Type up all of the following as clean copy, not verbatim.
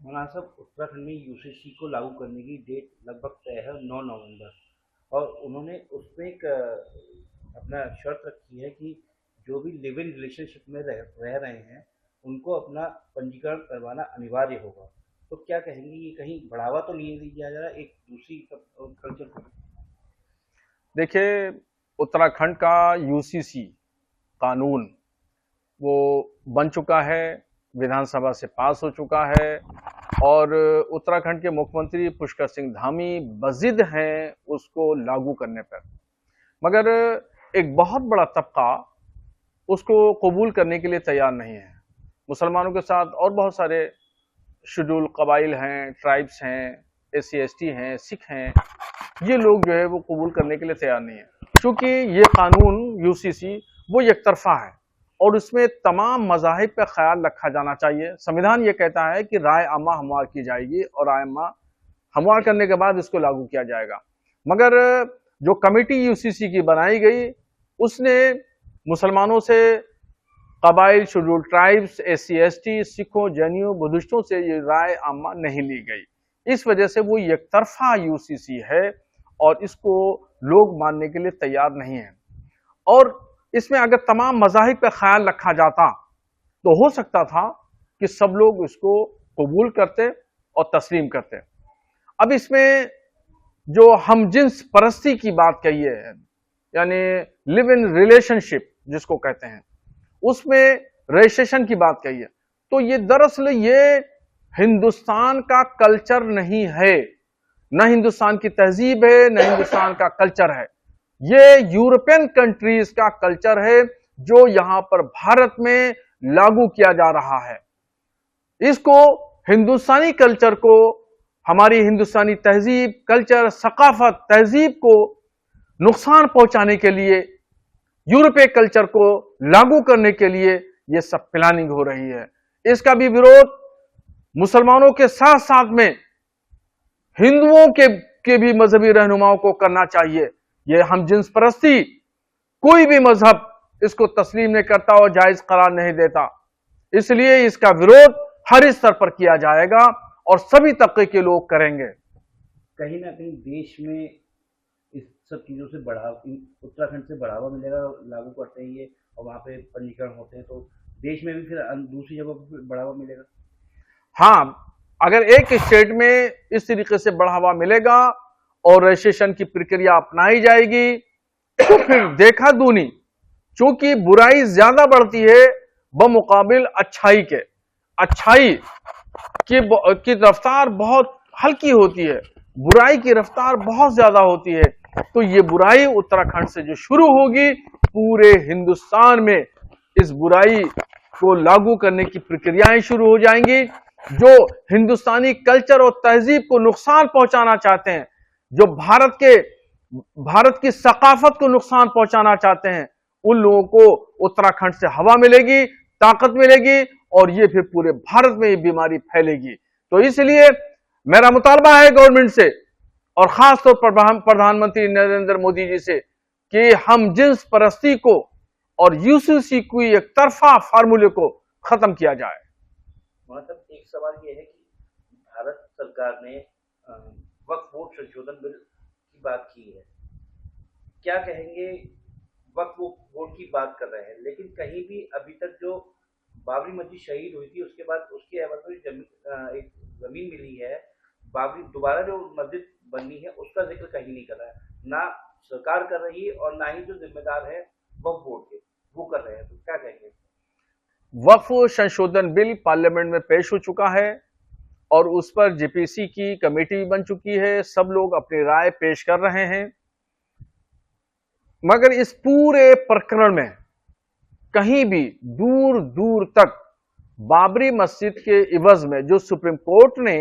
मौलाना साहब, उत्तराखंड में यूसीसी को लागू करने की डेट लगभग तय है 9 नवंबर। और उन्होंने उसमें एक अपना शर्त रखी है कि जो भी लिव इन रिलेशनशिप में रह रहे हैं उनको अपना पंजीकरण करवाना अनिवार्य होगा। तो क्या कहेंगे, ये कहीं बढ़ावा तो नहीं दिया जा रहा एक दूसरी कल्चर को? देखिए, उत्तराखंड का यूसीसी कानून वो बन चुका है, विधानसभा से पास हो चुका है और उत्तराखंड के मुख्यमंत्री पुष्कर सिंह धामी बजिद हैं उसको लागू करने पर। मगर एक बहुत बड़ा तबका उसको कबूल करने के लिए तैयार नहीं है। मुसलमानों के साथ और बहुत सारे शेड्यूल कबाइल हैं, ट्राइब्स हैं, एससी एसटी हैं, सिख हैं, ये लोग जो है वो कबूल करने के लिए तैयार नहीं है। क्योंकि ये कानून यूसीसी वो एक तरफा है और उसमें तमाम मज़ाहिब पे ख्याल रखा जाना चाहिए। संविधान ये कहता है कि राय आमा हमवार की जाएगी और राय आमा हमवार करने के बाद इसको लागू किया जाएगा। मगर जो कमेटी यूसीसी की बनाई गई उसने मुसलमानों से, कबाइल, शेड्यूल ट्राइब्स, एससी एसटी, सिखों, जैनियों, बुद्धिस्टों से ये राय आमा नहीं ली गई। इस वजह से वो एक तरफा यूसीसी है और इसको लोग मानने के लिए तैयार नहीं है। और इसमें अगर तमाम मज़ाहिब पे ख्याल रखा जाता तो हो सकता था कि सब लोग इसको कबूल करते और तस्लीम करते। अब इसमें जो हमजिन्स परस्ती की बात कही है, यानी लिव इन रिलेशनशिप जिसको कहते हैं, उसमें रजिस्ट्रेशन की बात कही है, तो ये दरअसल ये हिंदुस्तान का कल्चर नहीं है, न हिंदुस्तान की तहजीब है, न हिंदुस्तान का कल्चर है। ये यूरोपियन कंट्रीज का कल्चर है जो यहां पर भारत में लागू किया जा रहा है। इसको, हिंदुस्तानी कल्चर को, हमारी हिंदुस्तानी तहजीब, कल्चर, सकाफत, तहजीब को नुकसान पहुंचाने के लिए, यूरोपीय कल्चर को लागू करने के लिए यह सब प्लानिंग हो रही है। इसका भी विरोध मुसलमानों के साथ साथ में हिंदुओं के भी मजहबी रहनुमाओं को करना चाहिए। यह हमजिन्स परस्ती कोई भी मजहब इसको तस्लीम नहीं करता और जायज करार नहीं देता, इसलिए इसका विरोध हर स्तर पर किया जाएगा और सभी तबके के लोग करेंगे। कहीं ना कहीं देश में इस सब चीज़ों से उत्तराखंड से बढ़ावा मिलेगा, लागू करते हैं ये और वहाँ पे पंजीकरण होते हैं, तो देश में भी फिर दूसरी जगह पर बढ़ावा मिलेगा। हाँ, अगर एक स्टेट में इस तरीके से बढ़ावा मिलेगा और रजिस्ट्रेशन की प्रक्रिया अपनाई जाएगी तो फिर देखा दूनी, चूंकि बुराई ज्यादा बढ़ती है बमुकाबिल अच्छाई के। अच्छाई की रफ्तार बहुत हल्की होती है, बुराई की रफ्तार बहुत ज्यादा होती है। तो ये बुराई उत्तराखंड से जो शुरू होगी, पूरे हिंदुस्तान में इस बुराई को लागू करने की प्रक्रियाएं शुरू हो जाएंगी। जो हिंदुस्तानी कल्चर और तहजीब को नुकसान पहुंचाना चाहते हैं, जो भारत की सकाफत को नुकसान पहुंचाना चाहते हैं, उन लोगों को उत्तराखंड से हवा मिलेगी, ताकत मिलेगी और ये फिर पूरे भारत में ये बीमारी फैलेगी। तो इसलिए मेरा मुतालबा है गवर्नमेंट से और खास तौर पर प्रधानमंत्री नरेंद्र मोदी जी से कि हम जिन्स परस्ती को और यूसीसी की एक तरफा फार्मूले को खत्म किया जाए। मतलब एक सवाल ये है कि भारत सरकार ने वक्फ बोर्ड संशोधन बिल की बात की है, क्या कहेंगे? वक्फ बोर्ड की बात कर रहे हैं, लेकिन कहीं भी अभी तक जो बाबरी मस्जिद शहीद हुई थी उसके बाद उसके एवज में एक जमीन मिली है, बाबरी दोबारा जो मस्जिद बननी है उसका जिक्र कहीं नहीं कर रहा है, ना सरकार कर रही है और ना ही जो जिम्मेदार है वक्फ बोर्ड के वो कर रहे हैं। तो क्या कहेंगे? वक्फ संशोधन बिल पार्लियामेंट में पेश हो चुका है और उस पर जेपीसी की कमेटी बन चुकी है, सब लोग अपनी राय पेश कर रहे हैं। मगर इस पूरे प्रकरण में कहीं भी दूर दूर तक बाबरी मस्जिद के इवज में जो सुप्रीम कोर्ट ने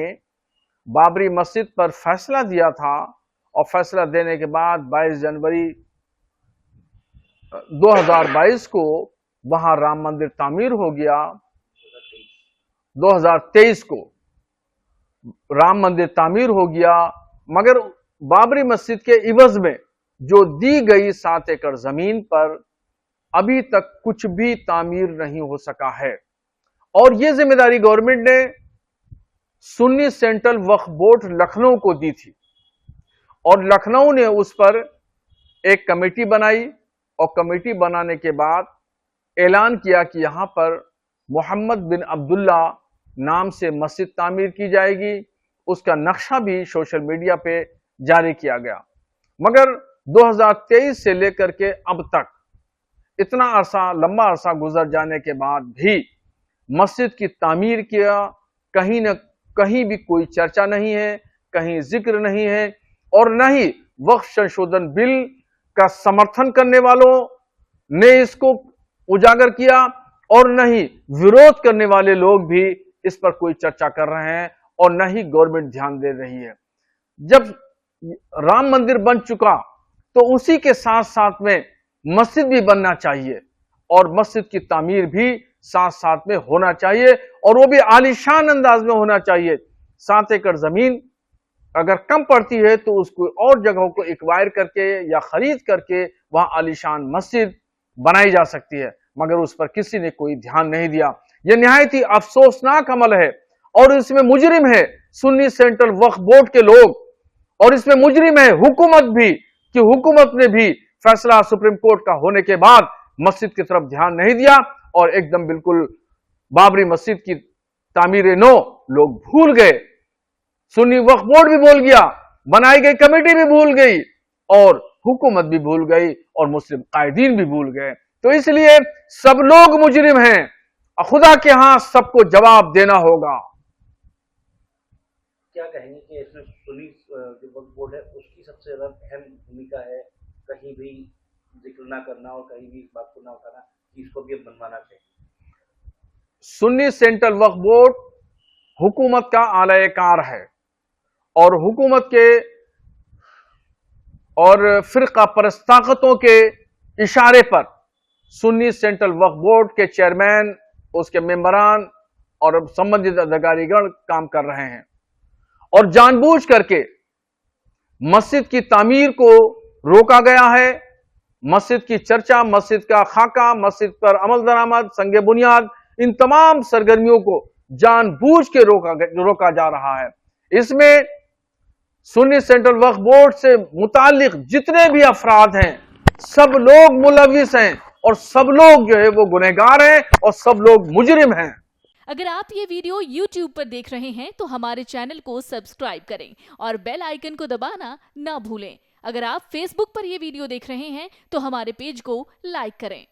बाबरी मस्जिद पर फैसला दिया था और फैसला देने के बाद 22 जनवरी 2022 को वहां राम मंदिर तामीर हो गया। 2023 को राम मंदिर तामीर हो गया, मगर बाबरी मस्जिद के इवज में जो दी गई 7 एकड़ जमीन पर अभी तक कुछ भी तामीर नहीं हो सका है। और यह जिम्मेदारी गवर्नमेंट ने सुन्नी सेंट्रल वक्फ बोर्ड लखनऊ को दी थी और लखनऊ ने उस पर एक कमेटी बनाई और कमेटी बनाने के बाद ऐलान किया कि यहां पर मोहम्मद बिन अब्दुल्ला नाम से मस्जिद तामीर की जाएगी। उसका नक्शा भी सोशल मीडिया पे जारी किया गया, मगर 2023 से लेकर के अब तक इतना लंबा अरसा गुजर जाने के बाद भी मस्जिद की तामीर किया कहीं न कहीं भी कोई चर्चा नहीं है, कहीं जिक्र नहीं है, और न ही वक्फ संशोधन बिल का समर्थन करने वालों ने इसको उजागर किया और न ही विरोध करने वाले लोग भी इस पर कोई चर्चा कर रहे हैं और न ही गवर्नमेंट ध्यान दे रही है। जब राम मंदिर बन चुका तो उसी के साथ साथ में मस्जिद भी बनना चाहिए और मस्जिद की तामीर भी साथ साथ में होना चाहिए, और वो भी आलीशान अंदाज में होना चाहिए। 7 एकड़ जमीन अगर कम पड़ती है तो उसको और जगहों को एक्वायर करके या खरीद करके वहां आलीशान मस्जिद बनाई जा सकती है, मगर उस पर किसी ने कोई ध्यान नहीं दिया। यह निहायत ही अफसोसनाक अमल है और इसमें मुजरिम है सुन्नी सेंट्रल वक्फ बोर्ड के लोग, और इसमें मुजरिम है हुकूमत भी कि हुकूमत ने भी फैसला सुप्रीम कोर्ट का होने के बाद मस्जिद की तरफ ध्यान नहीं दिया और एकदम बिल्कुल बाबरी मस्जिद की तामीर नो लोग भूल गए। सुन्नी वक्फ बोर्ड भी भूल गया, बनाई गई कमेटी भी भूल गई और हुकूमत भी भूल गई और मुस्लिम कायदीन भी भूल गए। तो इसलिए सब लोग मुजरिम हैं, खुदा के यहां सबको जवाब देना होगा। क्या कहेंगे कि इसमें सुन्नी जो वक्फ बोर्ड है उसकी सबसे ज्यादा अहम भूमिका है, कहीं भी जिक्र ना करना और कहीं भी इस बात को ना उठाना कि इसको भी अब बनवाना चाहिए। सुन्नी सेंट्रल वक्फ बोर्ड हुकूमत का आलाकार है और हुकूमत के और फिरका परस्त ताकतों के इशारे पर सुन्नी सेंट्रल वक्फ बोर्ड के चेयरमैन, उसके मेंबरान और संबंधित अधिकारीगण काम कर रहे हैं और जानबूझ करके मस्जिद की तामीर को रोका गया है। मस्जिद की चर्चा, मस्जिद का खाका, मस्जिद पर अमल दरामद, संगे बुनियाद, इन तमाम सरगर्मियों को जानबूझ के रोका जा रहा है। इसमें सुन्नी सेंट्रल वक्फ बोर्ड से मुतालिक जितने भी अफराद हैं सब लोग मुलविस हैं और सब लोग जो है वो गुनहगार हैं और सब लोग मुजरिम हैं। अगर आप ये वीडियो YouTube पर देख रहे हैं तो हमारे चैनल को सब्सक्राइब करें और बेल आइकन को दबाना ना भूलें। अगर आप Facebook पर ये वीडियो देख रहे हैं तो हमारे पेज को लाइक करें।